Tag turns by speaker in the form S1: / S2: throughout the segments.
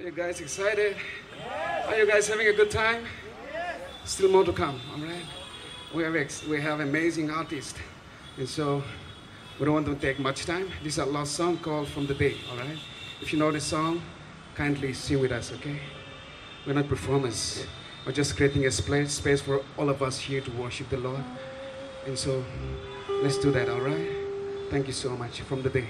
S1: you guys excited? Are you guys having a good time? Still more to come, all right? We have amazing artists, and so we don't want to take much time. This is our last song called From the Bay, all right? If you know the song, kindly sing with us, okay? We're not performers. We're just creating a space for all of us here to worship the Lord. And so let's do that, all right? Thank you so much. From the Bay.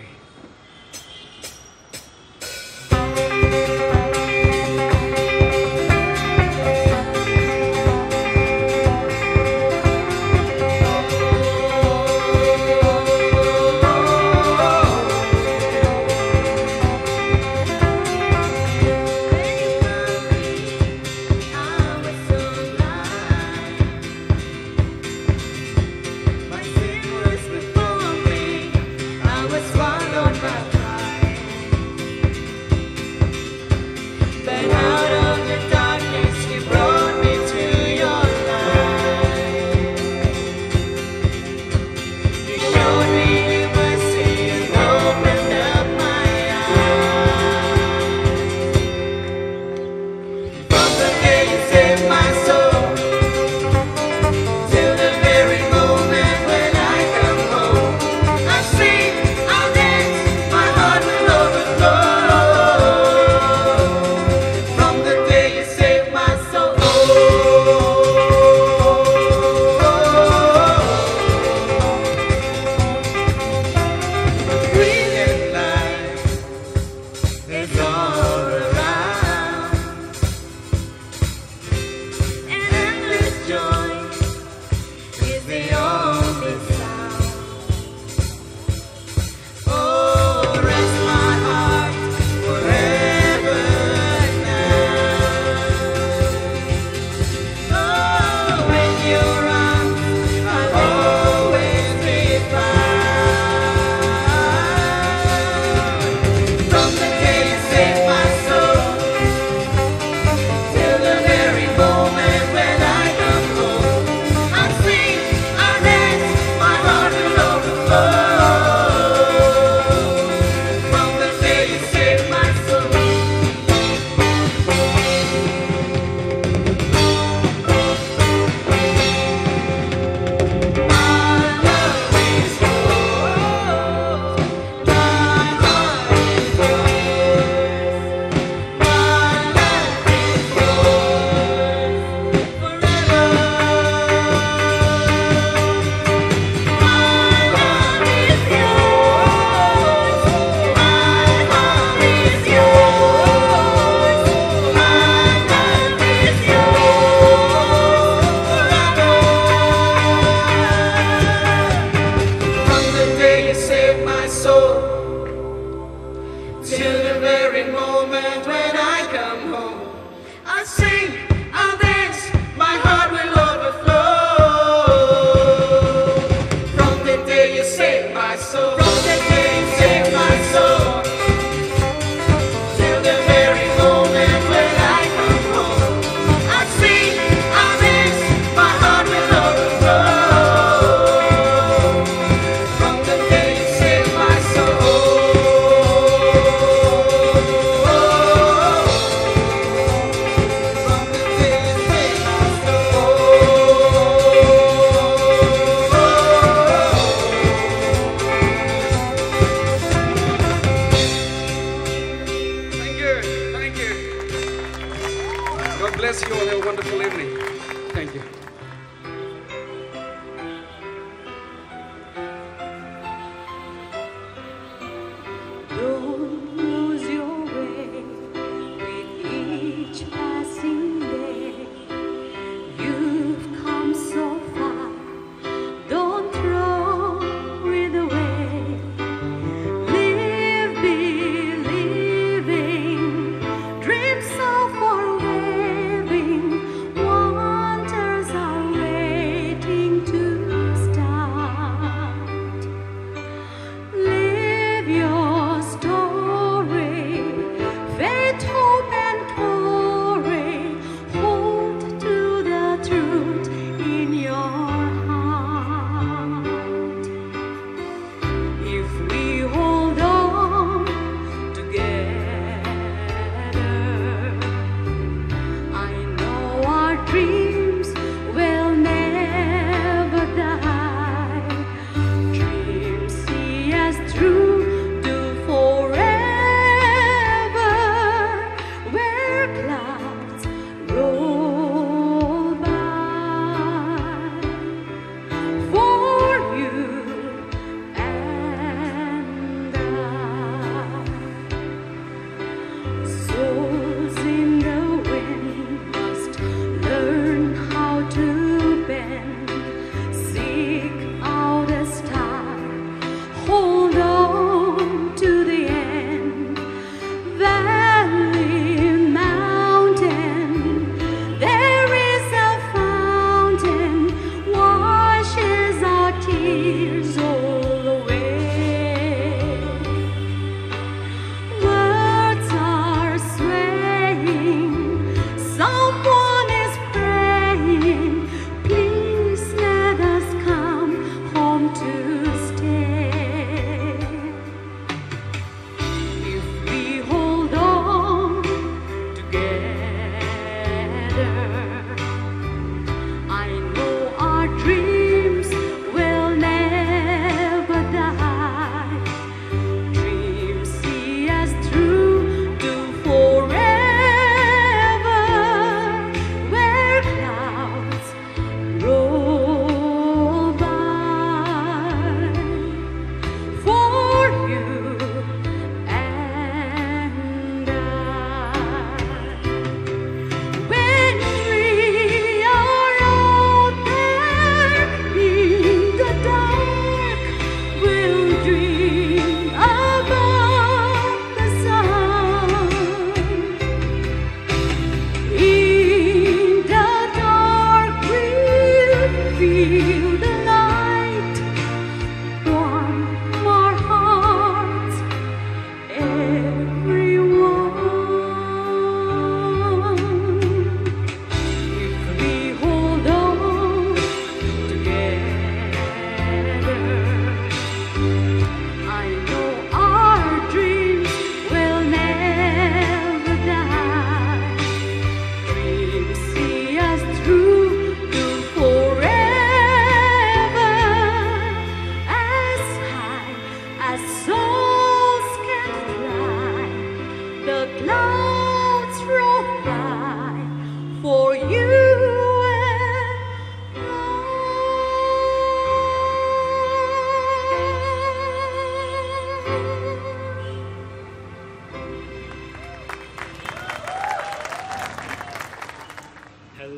S1: Bless you all. Have a wonderful evening. Thank you.
S2: Don't lose your way with each passing day. You've come so far. Don't throw it away. Live believing. Dreams so far waving. One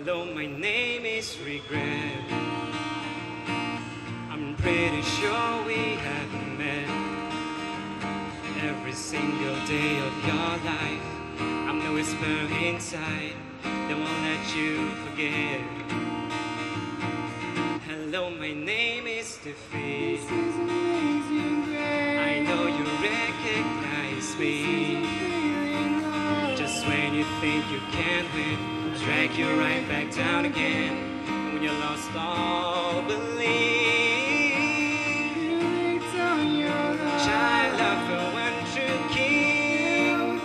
S3: Hello, my name is Regret. I'm pretty sure we haven't met. Every single day of your life, I'm the whisper inside that won't let you forget. Hello, my name is Defeat. I know you recognize me. Just when you think you can't win, drag you right back down again. And when you lost all belief, child of a one true king,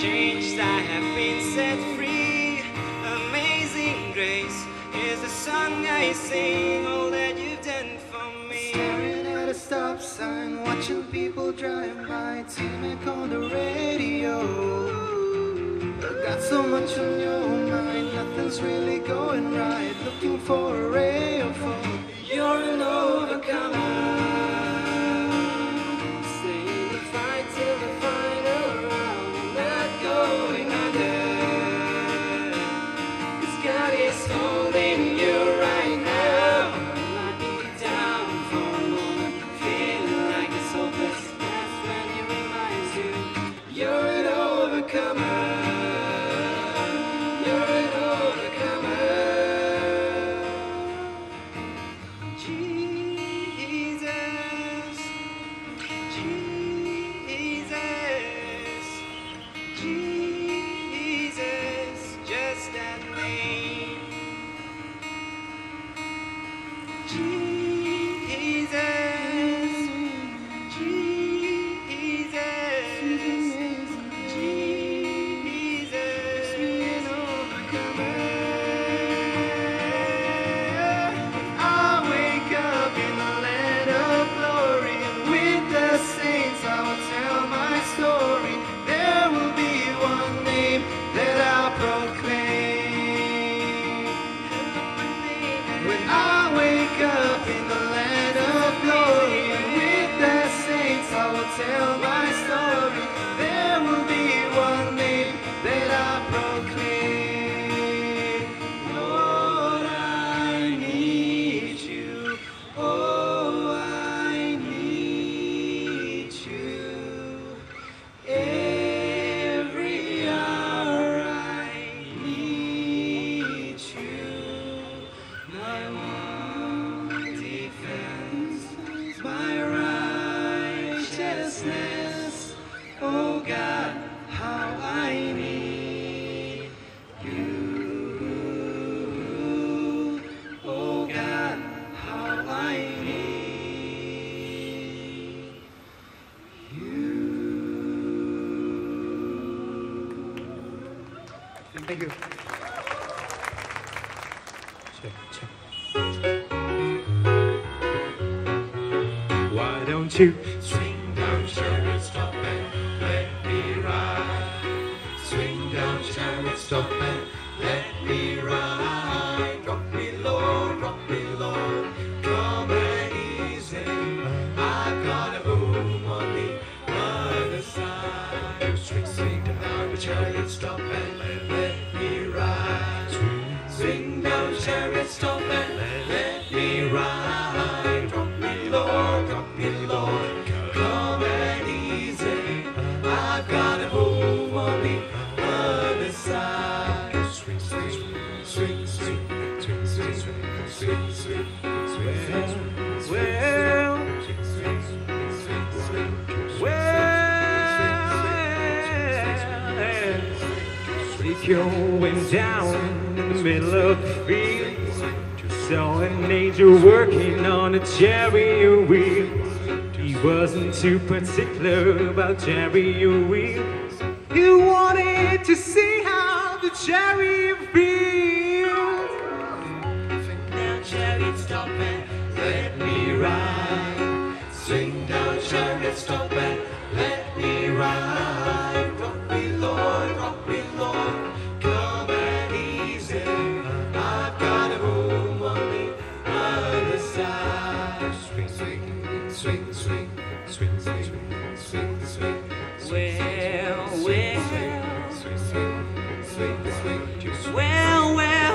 S3: changed I have been set free. Amazing grace is the song I sing, all that you've done for me.
S4: Staring at a stop sign, watching people drive by, T-Mac on the radio. Got so much on your mind, nothing's really going right. Looking for a ray of hope.
S3: You're an overcomer. Stay in the fight till the final round. Not going under. 'Cause God is holding you right now. Might be down for a moment, feeling like it's hopeless. That's when He reminds you you're an overcomer. You're an overcomer. Jesus, Jesus, Jesus, just that name. Jesus, Jesus, Jesus, an overcomer.
S4: I wake up in the land of glory, and with the saints I will tell my story. There will be one name that I'll proclaim. When I wake up in the land of glory, and with the saints I will tell my story. There will be one name that I proclaim. Lord, I need you. Oh, I need you. Every hour I need you. My one defense, my righteousness. Oh God, how I need you. Oh God, how I need you.
S1: Thank you.
S5: Why don't you
S4: Swing down, chariot, stop and let me ride. Swing down, chariot, stop and let me ride. Drop me, Lord, come and easy. I've got a home on the other side. Swing down, the chariot, stop and let me ride. Swing down, chariot, stop and let me ride. Drop me, Lord, come and easy. I've got a home on the other side. Swing, swing, swing, swing, swing, swing, swing, swing, swing,
S5: going down in the middle of the field? Saw an angel working on a chariot wheel. He wasn't too particular about chariot wheels. He wanted to see how the chariot feels.
S4: Now chariot, stop and let me ride. Swing down, chariot, stop and let me ride. Rock me, Lord, come and easy. I've got a home on the other side. Swing, swing, swing, swing, swing, swing, swing, swing.
S3: Well,
S4: swing, swing, swing, swing, swing, swing, swing.
S3: well, well.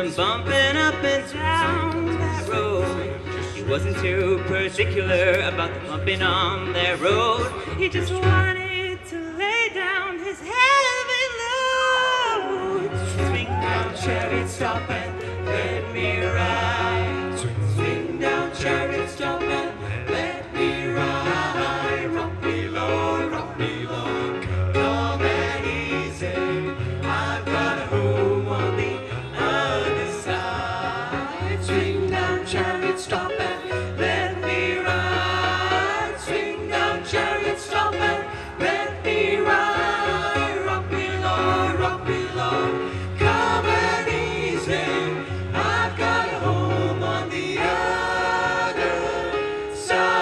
S3: went bumping up and down that road. He wasn't too particular about the bumping on that road. He just wanted to lay down his heavy load. Swing down, chariot, stop and let me ride. Swing down, chariot, stop and let me ride. Rock me, Lord, rock me, Lord. Come and easy. I've got a home on the other side. Swing down, chariot, stop and let me ride. Swing down, chariot, stop and let me ride. Rock me, Lord, rock me, Lord. Come and easy. I've got a home on the other side.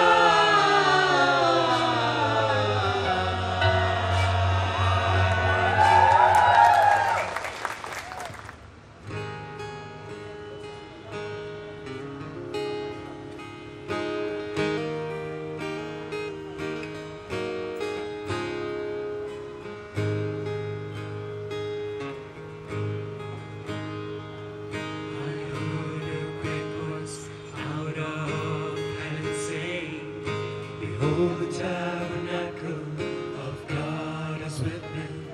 S3: Behold, the tabernacle of God is with men.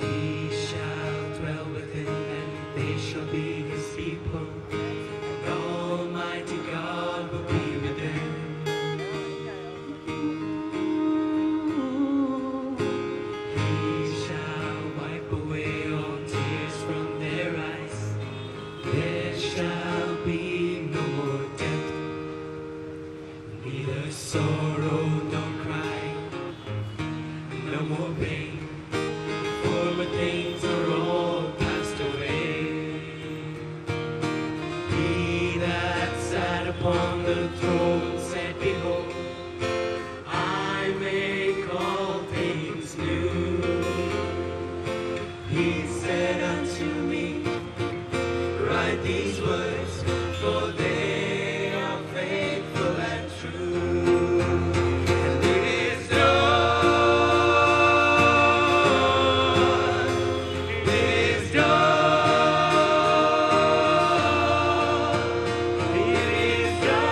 S3: He shall dwell within them, they shall be his people. And Almighty God will be with them. He shall wipe away all tears from their eyes. There shall be no more death, neither sorrow nor crying, no more pain, former things are all passed away. He that sat upon the throne said, behold, I make all things new. He said unto me, write these words, for they are faithful and true. And it is done. It is done. It is done.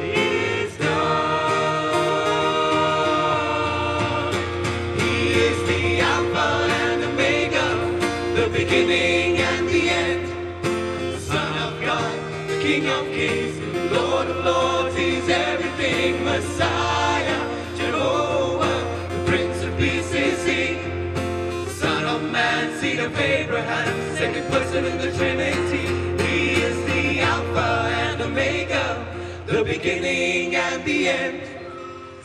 S3: It is done. He is the Alpha and Omega, the beginning and the end. Son of God, the King of Kings, Lord of Lords, He's everything. Messiah, Jehovah, the Prince of Peace is He. Son of Man, seed of Abraham, second person in the Trinity. He is the Alpha and Omega, the beginning and the end.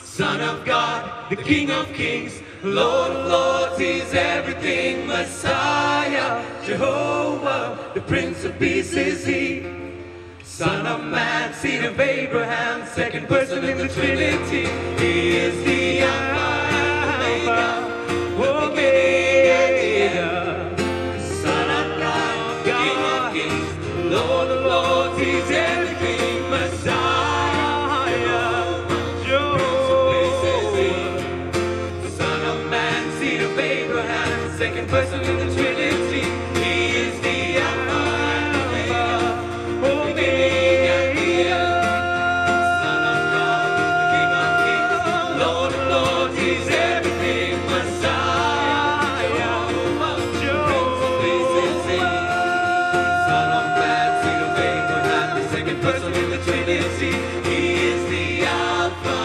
S3: Son of God, the King of Kings, Lord of Lords, He's everything. Messiah, Jehovah, the Prince of Peace is He. Son of Man, seed of Abraham, second person in the Trinity. He is the Alpha and Omega. Son of God, the King of Kings, Lord of Lords, He's everything. Messiah, Jehovah, Son of Man, seed of Abraham, second person in the Trinity. He is the Alpha and Omega, the beginning and the end. Son of God, the King of Kings, Lord of Lords, He's everything. Messiah, Jehovah, Prince of Peace is He. Son of Man, seed of Abraham, the second person in the Trinity. He is the Alpha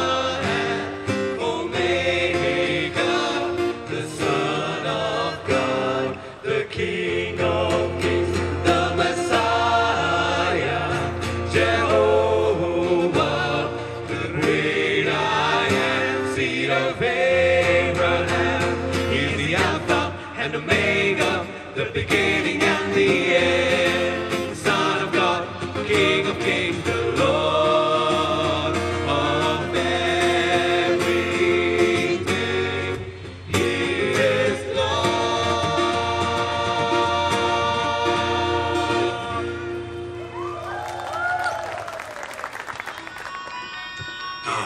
S3: and Omega, the Son of God, the King of Kings, the Messiah, Jehovah, the great I am, seed of Abraham. He's the Alpha and Omega, the beginning and the end. Son of God, King of Kings, the Lord of everything. He is Lord.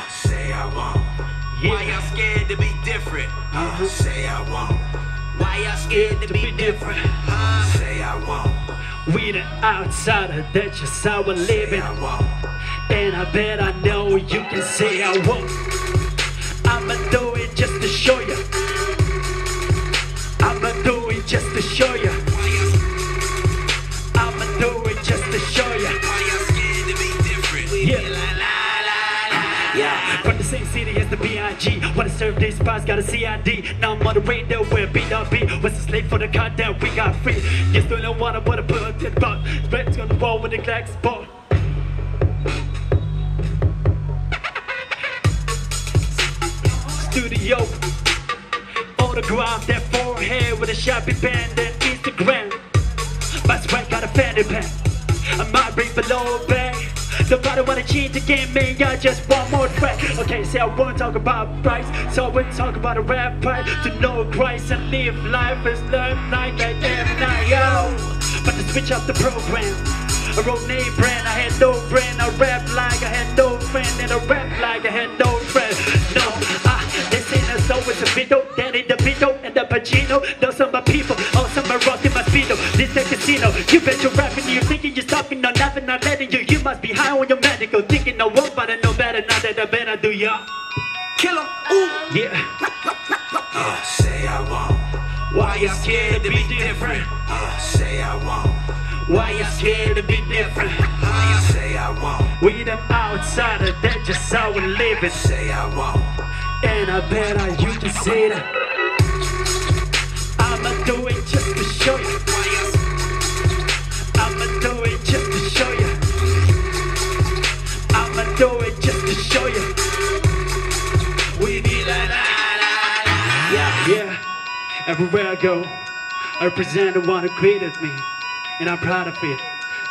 S6: Say I won't.
S3: Why y'all scared to be different?
S6: Say I won't.
S3: Why Why y'all scared to be different? Say I won't.
S6: We the outsider, that's just how we're living.
S3: I won't.
S6: And I bet I know you can say I won't. I'ma do it just to show you. I'ma do it just to show you. I'ma do it just to show you.
S3: Why y'all scared to be different? We
S6: Yeah.
S3: be like la la la. Yeah.
S6: From the same city as the B.I.G. Wanna serve these spots, got a CID. Now I'm on the radio where B.W.B. was the slave for the content we got free. You still don't wanna put a book to the book. Red's gonna roll with the Glax ball. Studio, autograph that forehead with a Sharpie pen, then Instagram. My sweat got a fanny pack. I might break below a bag. Nobody wanna change the game, man, I just want more track. Okay, say I won't talk about price, so I won't talk about a rap price. To know Christ and live life as learn night like every night, yo. But to switch up the program, I wrote name brand, I had no brand. I rap like I had no friend, and I rap like I had no friend. No, this ain't a soul, it's a video. Danny DeVito and the Pacino. Those are my people, all some are rocking my speedo. This is a casino, you bet you're rapping. You thinking you're stopping, no nothing, not letting you. You must be high on your medical, thinking no one, but I know better now that I better do ya.
S3: Kill 'em. Ooh.
S6: Yeah.
S3: Say I won't.
S6: Why you scared to be different?
S3: Say I won't.
S6: Why you scared to be different?
S3: Say I won't.
S6: We the outsider, that's just how we live it.
S3: Say I won't.
S6: And I bet you can say that. I'ma do it just to show you. I'ma do it just to show you. I'ma do it just to show you.
S3: We be like la la la. Yeah.
S6: Yeah, everywhere I go, I represent the one who created me. And I'm proud of it.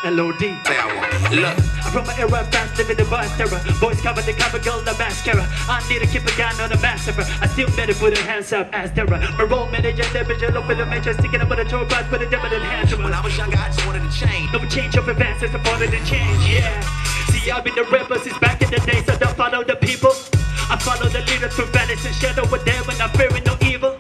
S6: L.O.D.
S3: Say I won't. Look.
S6: I'm from my era, fast living the vice terror. Boys cover the cover, girl, the mascara. I need to keep a gun on the massacre. I still better put their hands up as terror. My role manager, temperature, look for the major, sticking up with a tour bus, put a devil in hands.
S3: When I was younger, I just wanted to change.
S6: No change of events, it's supported to change, yeah. See, I've been the rebel since back in the days, so don't follow the people. I follow the leader through valleys and shadow with them, and I'm fearing no evil.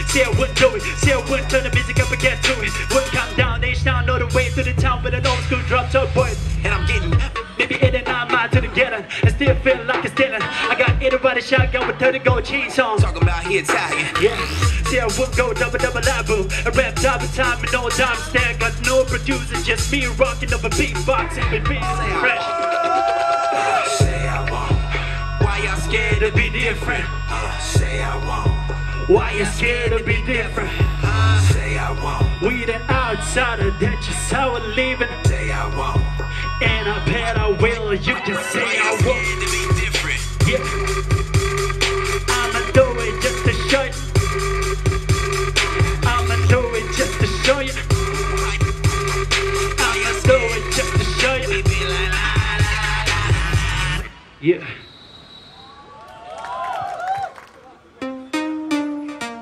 S6: Say I wouldn't do it, say I wouldn't turn the music up and get to it. Wouldn't come down, H-Town, know the way to the town with an old school drop top boy.
S3: And I'm getting
S6: Maybe 8 and 9 miles to the ghetto, and still feel like it's stealing. I got 80 by the shotgun with 30 gold chains on.
S3: talking about here Italian.
S6: Yeah, see I would go double album. I rap double time and no dime stand. Got no producer, just me rocking up a beatbox and be fresh.
S3: Say I won't.
S6: Why y'all scared to be different?
S3: Say I won't.
S6: Why you scared to be different?
S3: Say I won't.
S6: We the outsider, that's just how we're living.
S3: Say I won't.
S6: And I bet I will, you can say I won't.
S3: Scared to be different.
S6: Yeah, I'ma do it just to show you. I'ma do it just to show you. I'ma do it just to show you.
S3: We be like la la la la.
S6: Yeah.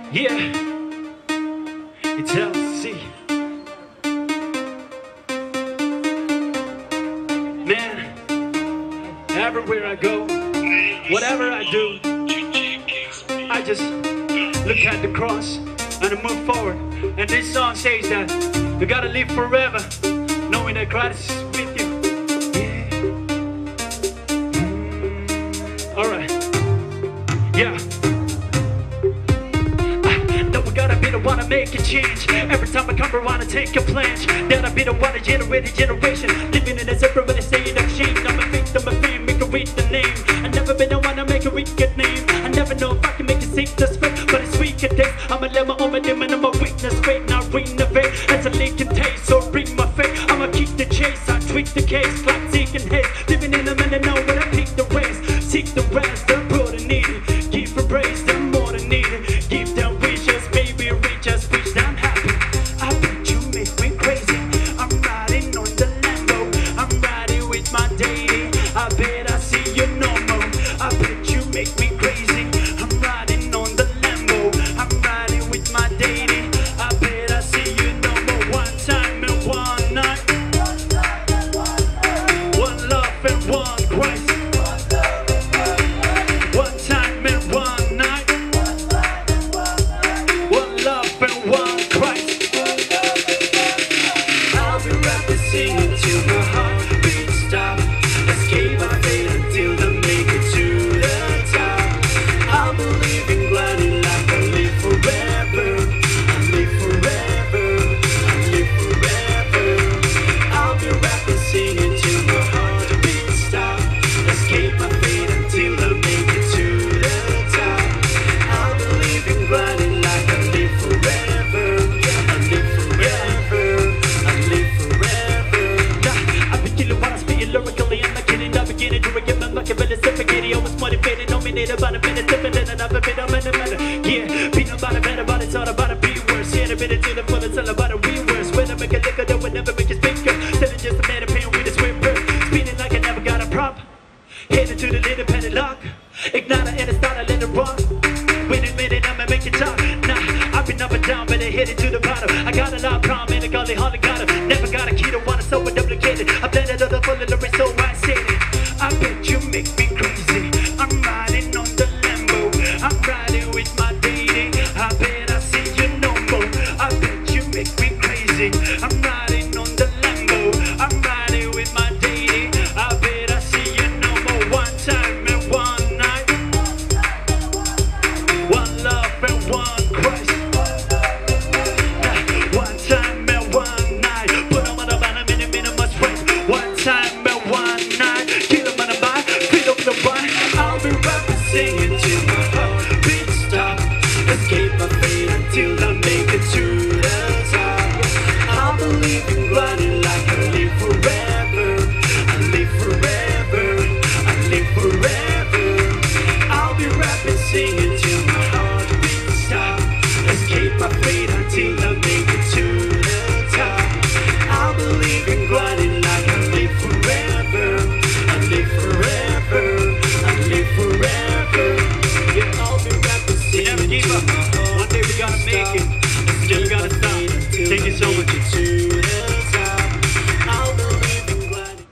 S6: Yeah, it's LC. Man, everywhere I go, whatever I do, I just look at the cross and I move forward. And this song says that you gotta live forever, knowing that Christ is with you. Yeah. Alright. Yeah. I wanna make a change. Every time I come I wanna take a plunge. Then I be the one to generate a generation. Living in a separate state of shame. I'm a victim of fame, make a read the name. I never been the one to make a wicked name. I never know if I can make it safe to speak, but it's weak days. I'ma let my own demon and my weakness fade. Now renovate as a leak can taste. So bring my faith, I'ma keep the chase. I tweak the case, like seeking haze. Living in a minute now when I pick the race. Seek the rest, the poor and needy. Give for praise, the more than needed. Give them wishes, baby, just wish I'm happy. I bet you make me crazy. I'm riding on the Lambo. I'm riding with my dating. I bet I see you no more. I bet you make me crazy. I'm riding on the Lambo. I'm riding with my dating. I bet I see you no more. One time and one night. One love and got him. Never got a key to one, so duplicated. I blended other full of lyrics, so I said it. I bet you make me crazy. I'm riding on the Lambo. I'm riding with my lady. I bet I see you no more. I bet you make me crazy. I'm riding on the Lambo. I'm riding with my lady. I bet I see you no more. One time and one night. One love and one Christ. One time and one night. Put on the bottom in a minute, much price. One time and one night. Kill 'em on the bike, feed up the bike. I'll be rapping, singing till my heartbeat stop. Escape my fate until I make it to the top. I believe in running like I live forever. I live forever. I live forever. I'll be rapping, singing till my heartbeat stop. Escape my fate until I make it to the top. I believe in grinding like I live forever. I live forever. I live forever. Yeah, I'll be rapping, singing. Never give up. One day we gotta make it. Just gotta stop. Thank you so much. To the top. I'll believe in grinding.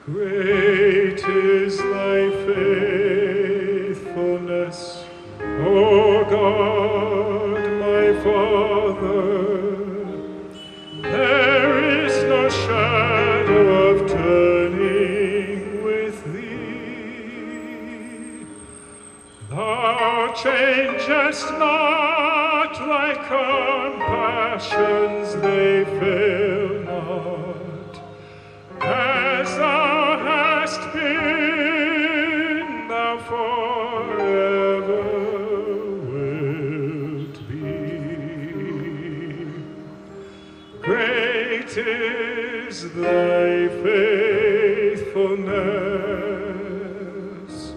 S5: Great is thy faithfulness, O God, my Father. There is no shadow of turning with thee. Thou changest not, thy compassions they fail not. As thou hast been, thou forever wilt be. Great is thy faithfulness.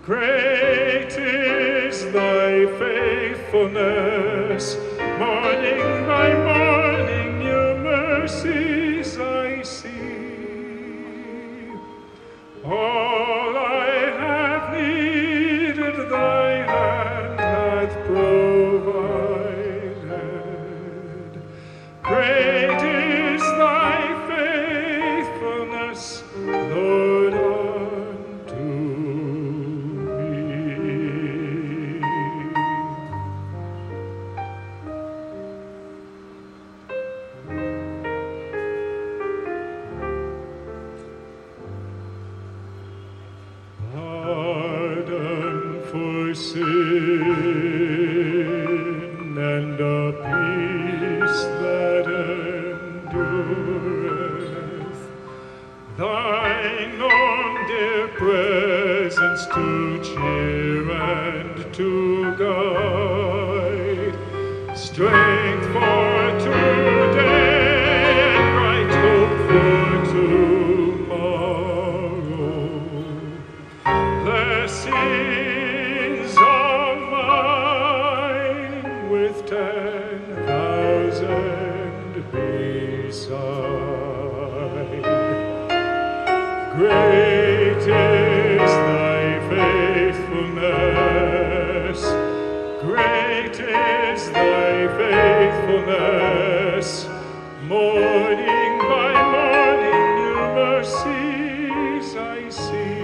S5: Great is thy faithfulness. Morning by morning your mercies I see. All I have needed thy hand hath provided. Great is thy faithfulness, Lord, sin and a peace that endureth. Thine own dear presence to cheer and to guide, strength for today and bright hope for tomorrow. Blessings are mine with 10,000 beside. Great is thy faithfulness, great is thy faithfulness. Morning by morning new mercies I see.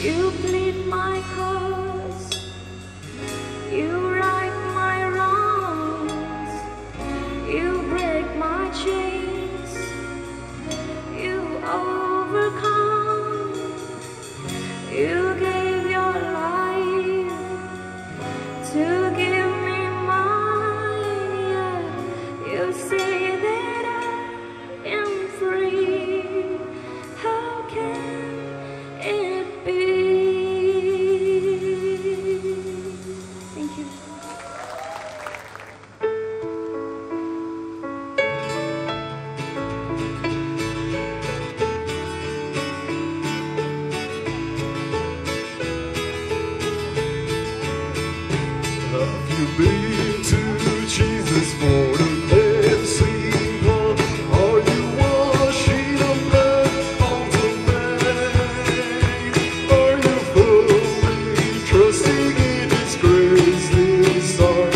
S2: You plead my cause, you right my wrongs, you break my chains, you overcome, you gave your life to give me mine, yeah. You say that I am free, how can it be? Thank you.
S4: Have you been to Jesus for the cleansing blood? Are you washing the blood of the Lamb? Are you fully trusting in His grace this hour?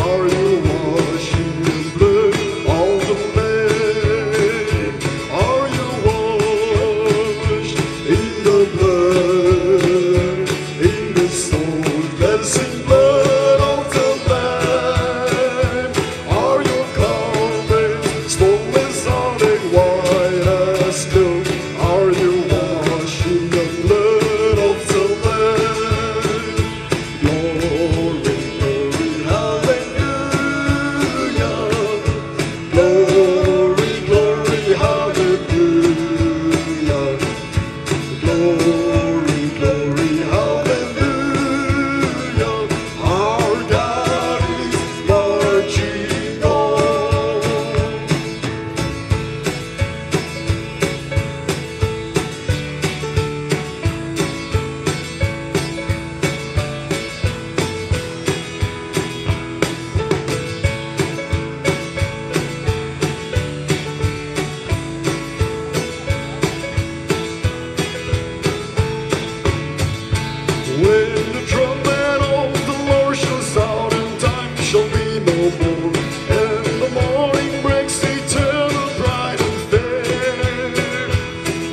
S4: Are you washing the blood of the Lamb? Are you washed in the blood, in the soul cleansing blood of the Lamb? Are your garments spotless are they white as snow? Are you washing the blood of the Lamb? Glory, glory, hallelujah. Glory, glory, hallelujah. Glory, glory, hallelujah. Our God is marching on. When the trumpet of the Lord shall sound, and time shall be no more, and the morning breaks eternal, bright and fair.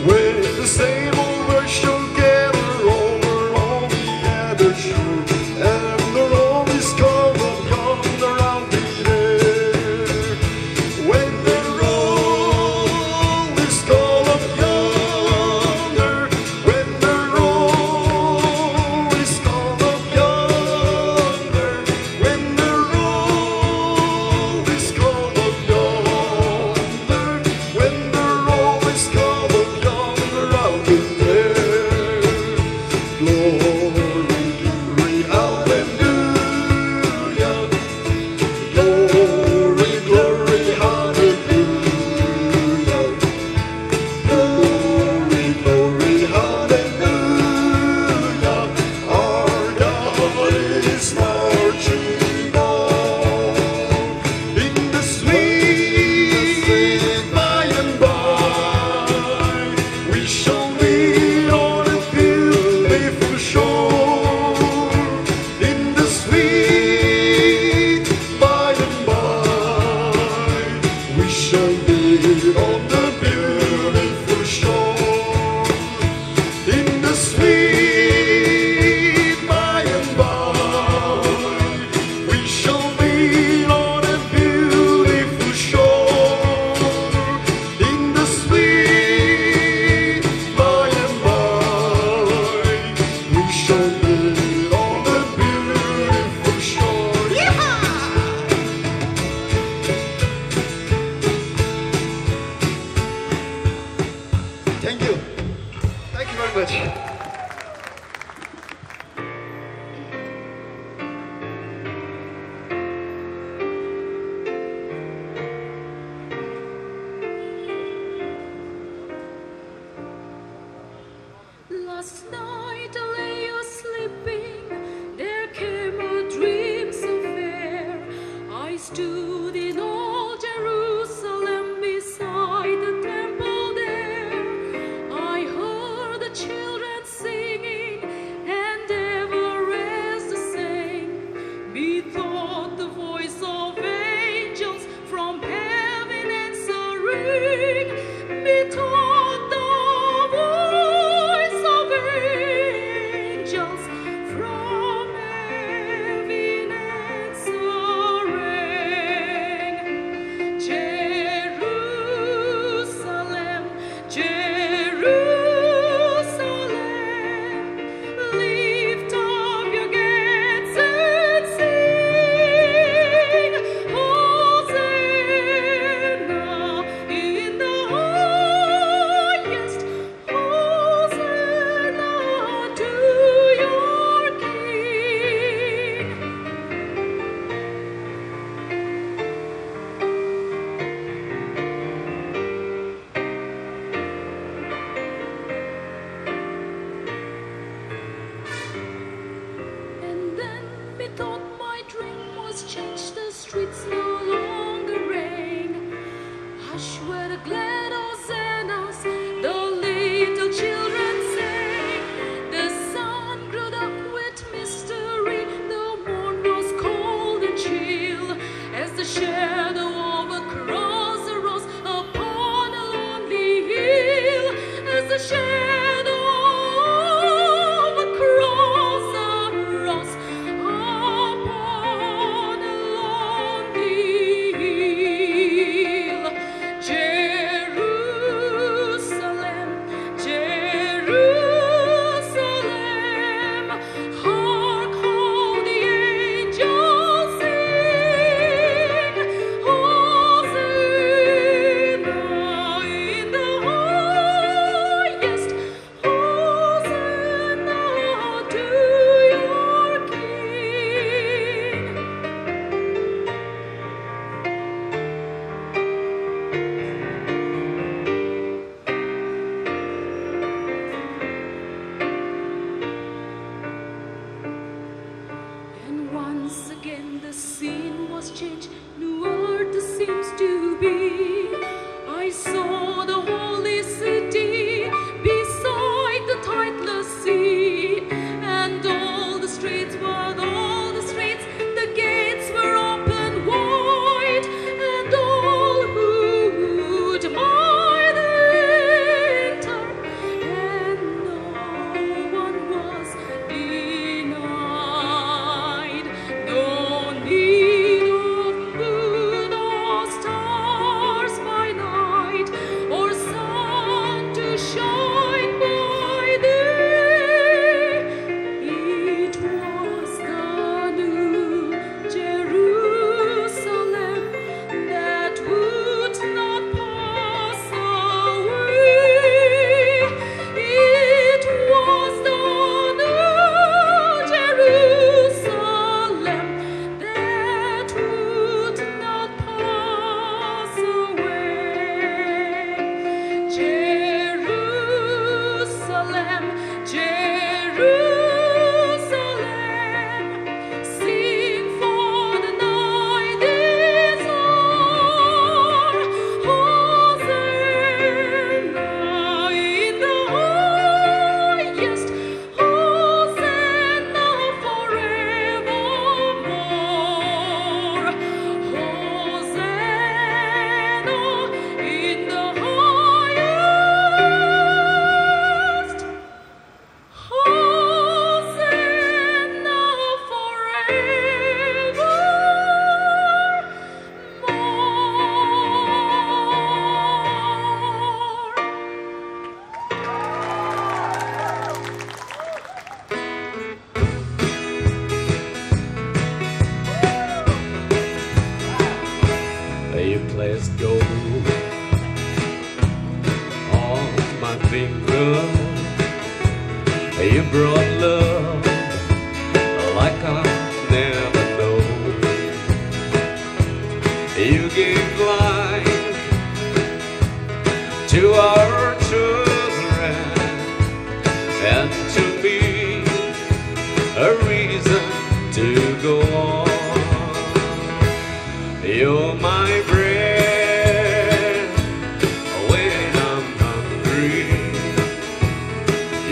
S4: When the same old earth shall gather over all the other shore, and the rolling skull of yonder I'll be there. When the rolling skull of yonder, when the rolling skull of yonder, when the rolling skull of yonder, when the rolling skull of yonder, I'll be there. Glory, glory, hallelujah. Glory, glory, hallelujah. Glory, glory, hallelujah. Our God is marching on. In the sweet by and by, we shall meet on a beautiful shore. In the sweet by and by, we shall meet on the beautiful shore. In the sweet by and by, we shall meet on a beautiful shore. In the sweet by and by, we shall brought love like I never known. You gave life to our children, and to me a reason to go on. You're my bread when I'm hungry.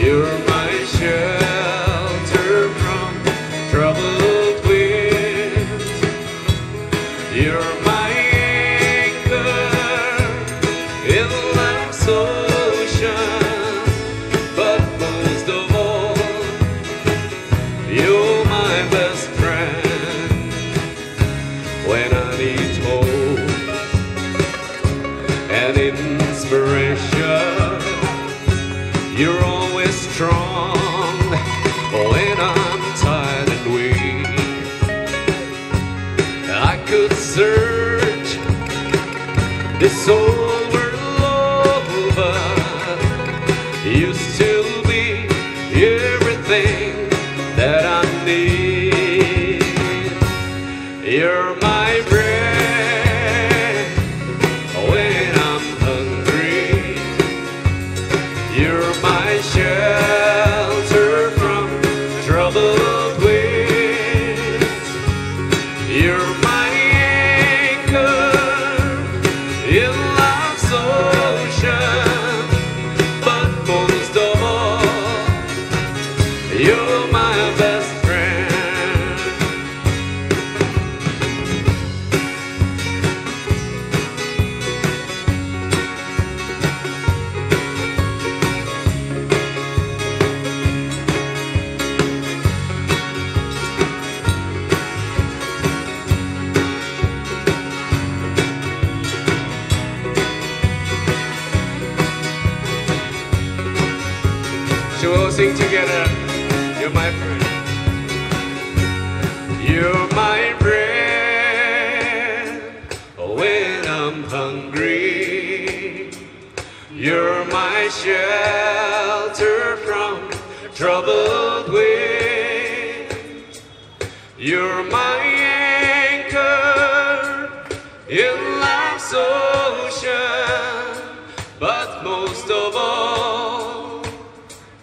S4: You're my shelter from troubled winds. You're my anchor in life's ocean. But most of all, you're my best friend when I need hope and inspiration. You're always strong when I'm tired and weak. I could search this whole world over, you still be everything that I need. You're my bread when I'm hungry. You're my shelter from troubled winds. You're my anchor in life's ocean. But most of all, you're my best friend. Shall we all sing together? You're my friend. You're my bread when I'm hungry. You're my shelter from troubled winds. You're my anchor in life's ocean. But most of all,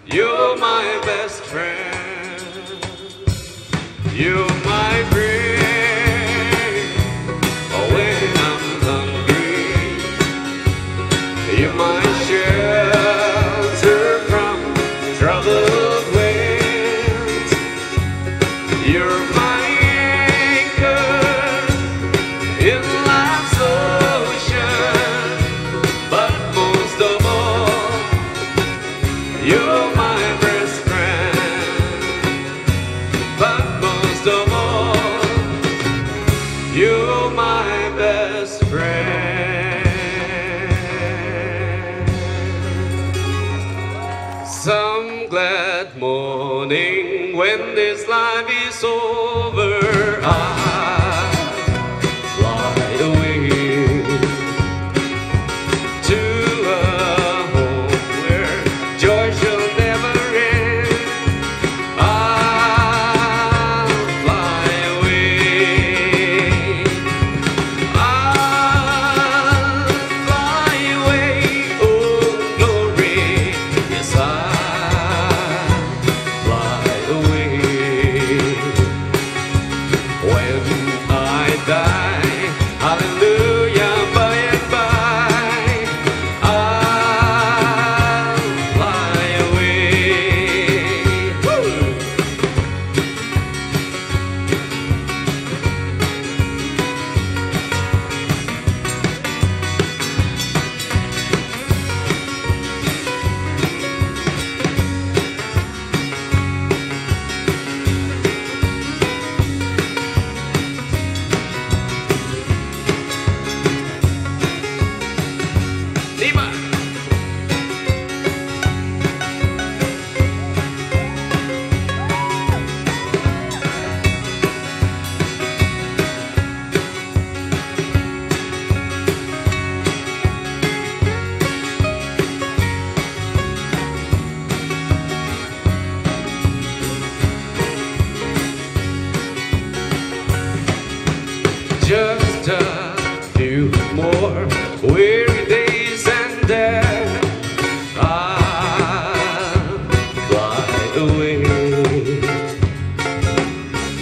S4: you're my best friend. You're my bread when I'm hungry. You're my shelter from troubled winds. You're my anchor in life's ocean. But most of all, you're my best friend. But most of all, you're my best friend. Some glad morning when this life is over, I fly away to a home where joy shall never end. I'll fly away. I'll fly away, oh glory. Yes, I'll fly away.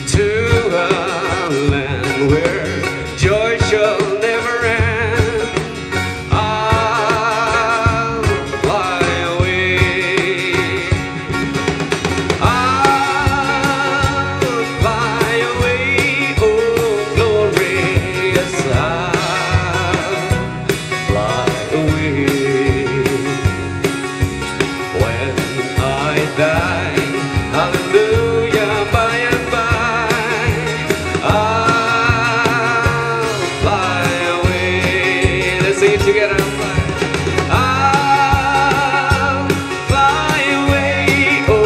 S5: to a land where joy shall never end. I'll fly away. I'll fly away, oh glorious, I'll fly away. When I die, hallelujah, by and by, I'll fly away. Let's sing it together. I'll fly away, oh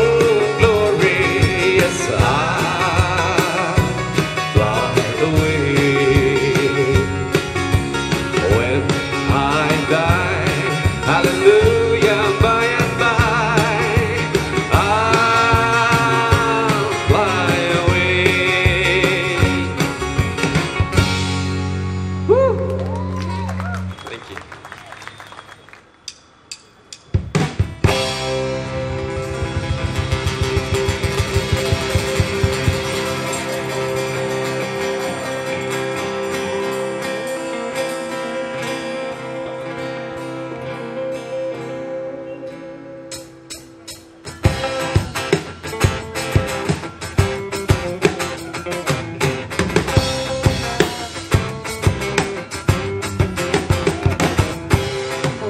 S5: glorious, I'll fly away. When I die, hallelujah, by and by, I'll fly away. Woo! Thank you.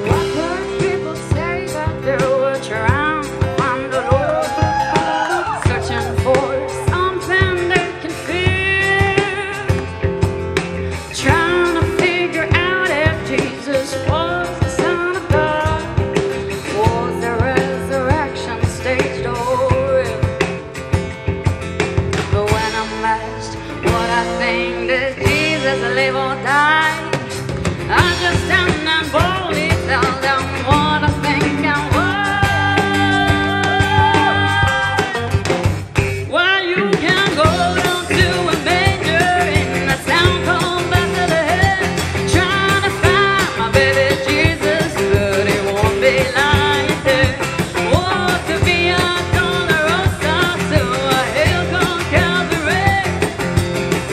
S2: What heard people say that they were trying to find the Lord, searching for something they can feel, trying to figure out if Jesus was the Son of God, was the resurrection staged or real? But when I'm asked what I think, did Jesus live or die, I just stand and boldly tell them what I think and why. Why you can go down to a manger in a town called Bethlehem, trying to find my baby Jesus, but he won't be lying there. Walk to Via Dolorosa to a hill called Calvary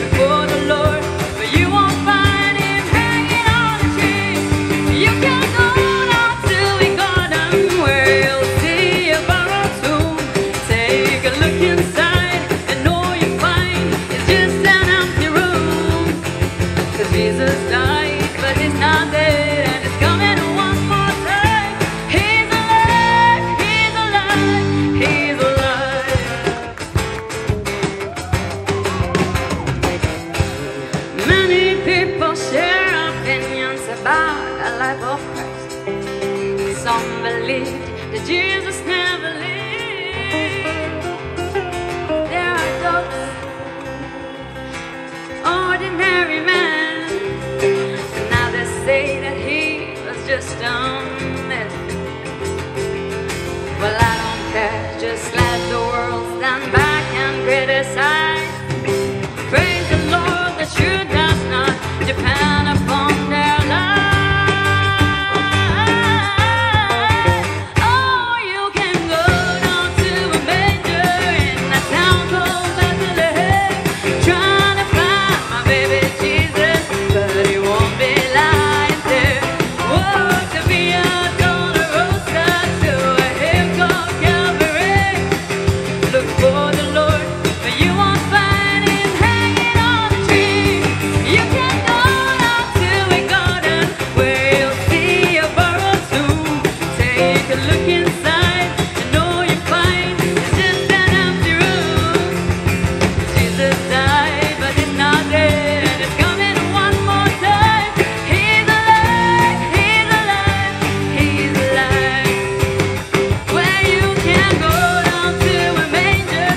S2: before the Lord, but you won't find him hanging on a tree. You can go down to a garden where you'll see a borrowed tomb. Take a look inside and all you find is just an empty room. 'Cause Jesus died, but he's not dead, and he's coming one more time. He's alive, he's alive, he's alive. Many people share opinions about the life of Christ. Some believed that Jesus never lived. There are those ordinary men, and now they say that he was just a myth. Well, I don't care, just let the world stand back and criticize. Praise the Lord, the truth does not depend upon their life. Oh, you can go down to a manger in a town called Bethlehem, trying to find my baby Jesus, but he won't be lying there. Walk to Via Dolorosa to a hill called Calvary. Look for the Lord, but you won't find him hanging on a tree. You can go down to a garden where you'll see a borrowed tomb. Take a look inside, and all you find is just an empty room. Jesus died, but he's not dead, and he's coming one more time. He's alive, he's alive, he's alive. Where you can go down to a manger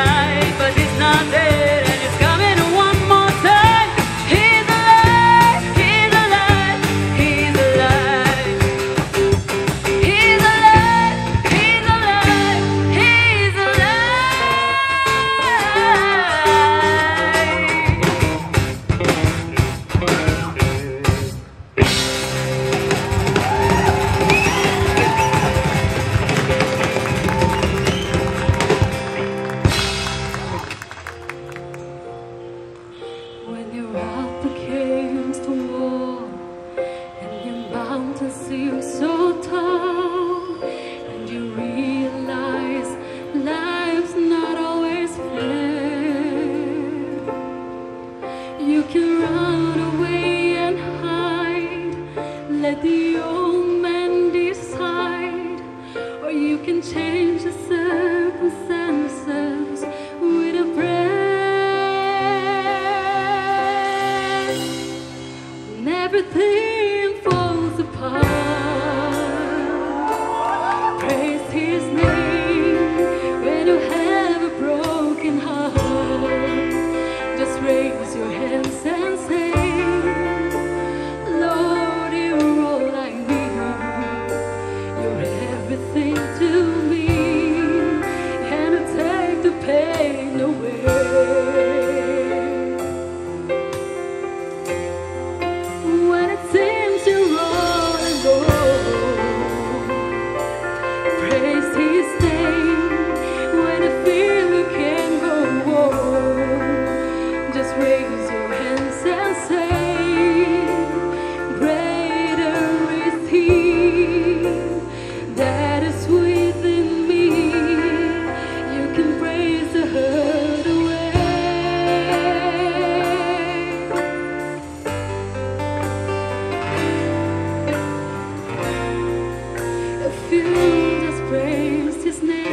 S2: died, but he's not dead, and he's coming one more time. He's alive, he's alive, he's alive. He's alive, he's alive, he's When you're up against the wall and your mountain seems so tall, and you realize life's not always fair, you can run away and hide, let the old man decide, or you can change the circumstances with a prayer. And everything falls apart. Praise his name when you have a broken heart. Just raise your hands and say, Lord, you're all I need. You're everything to me, and you take the pain away. When it seems you're all alone, praise his name. When you feel you can't go on, just raise your hands and say, greater is he that is within me. You can praise the hurt away. If you just praise his name,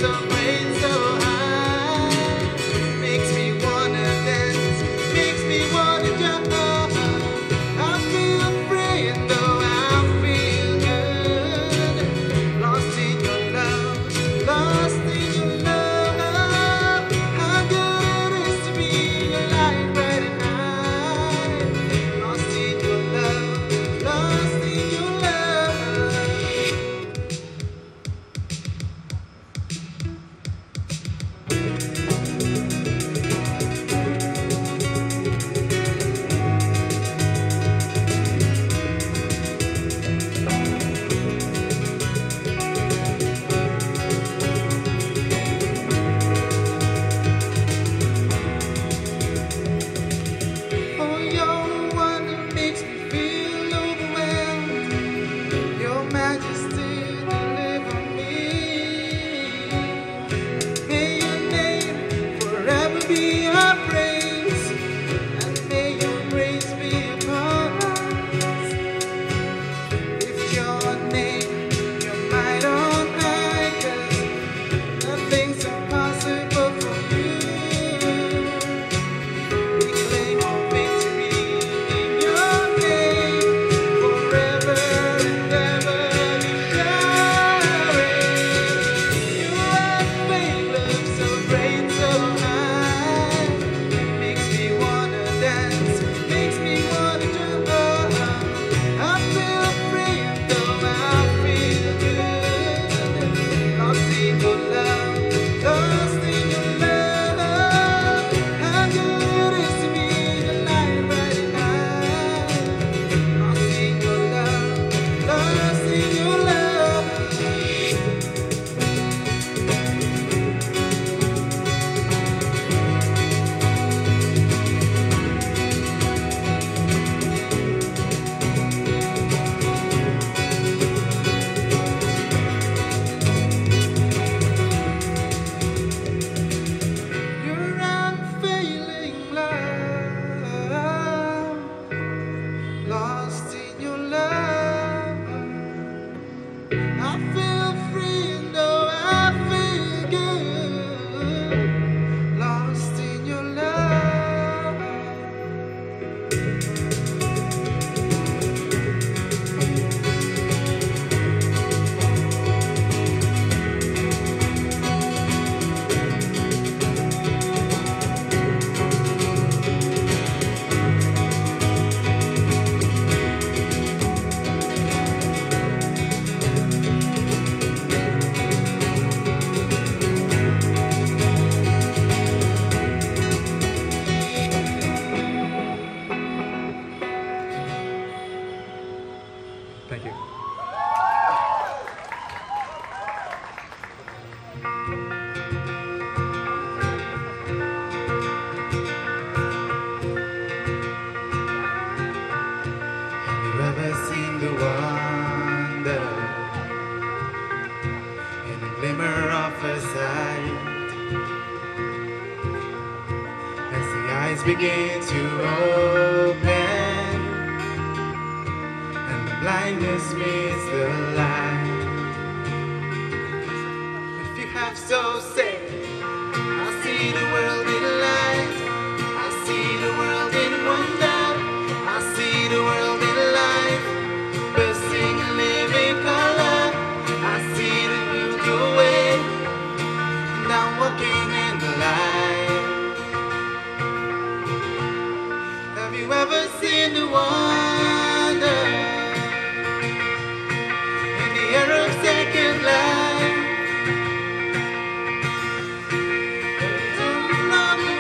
S3: so great, so high. Makes me wanna dance, makes me wanna jump. I feel free and though I feel good. Lost in your love, lost in your love. How good it is to be alive right at night. Lost in your love, lost in your love. Oh, you're the one that makes me feel overwhelmed. Your majesty deliver me. May your name forever be our praise, and may your grace be upon us. Lift your name, your might on high, 'cause nothing's impossible for you. We claim our victory in your name, forever and ever you shall reign. You are faithful, so great, so high. Makes me wanna dance, makes me wanna jump. I feel free, though I feel good. Lost in your love, lost in your love. How good it is to be alive right at night. Lost in your love, lost in your love. Your unfailing love, lost in your love. I feel free and though I feel good, lost in your love.
S5: Thank you.
S3: Have you ever seen the wonder in a glimmer of a sight? As the eyes begin to open and the blindness meets the light. If you have so said, I see the world in light, I see the world in wonder, I see the world in life, bursting in living color. I see the beauty way, and I'm walking in the light. Have you ever seen the wonder in the air of second life? Don't know the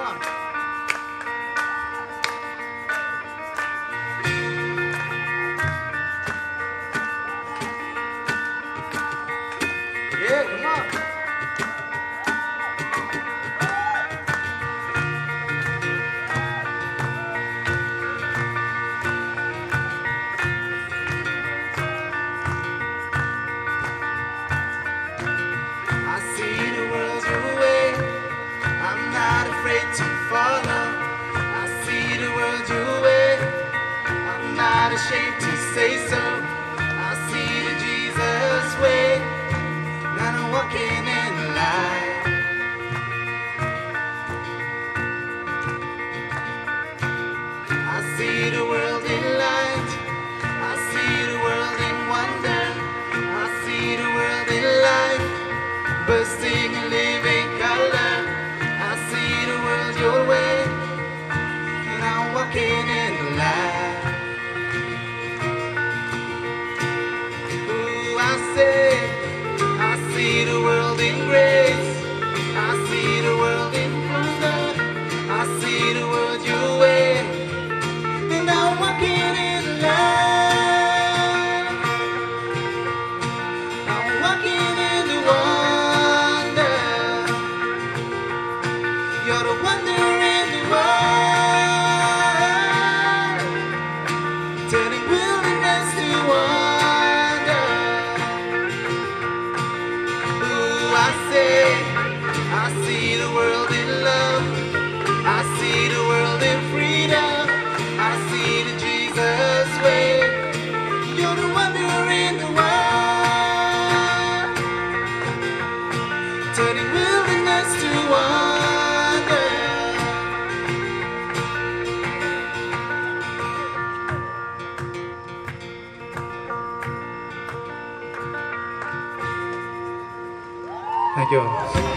S3: on. Yeah, come on. I see the world your way. I'm not afraid to follow. I see the world your way. I'm not ashamed to say so. I see the Jesus way. And I'm walking in the light. I see the world in light. I see the world in wonder. I see the world in life, bursting in living color. I see the world your way, and I'm walking in the light. Ooh, I see the world in grace. I see the world in wonder. I see the world your way, and I'm walking in the light. I'm walking in the wonder. You're the wonder in the world, turning wilderness to wonder. Ooh, I see the world in love. I see the world in freedom. I see the Jesus way. You're the wonder in the world, turning wilderness to wonder.
S5: Thank you.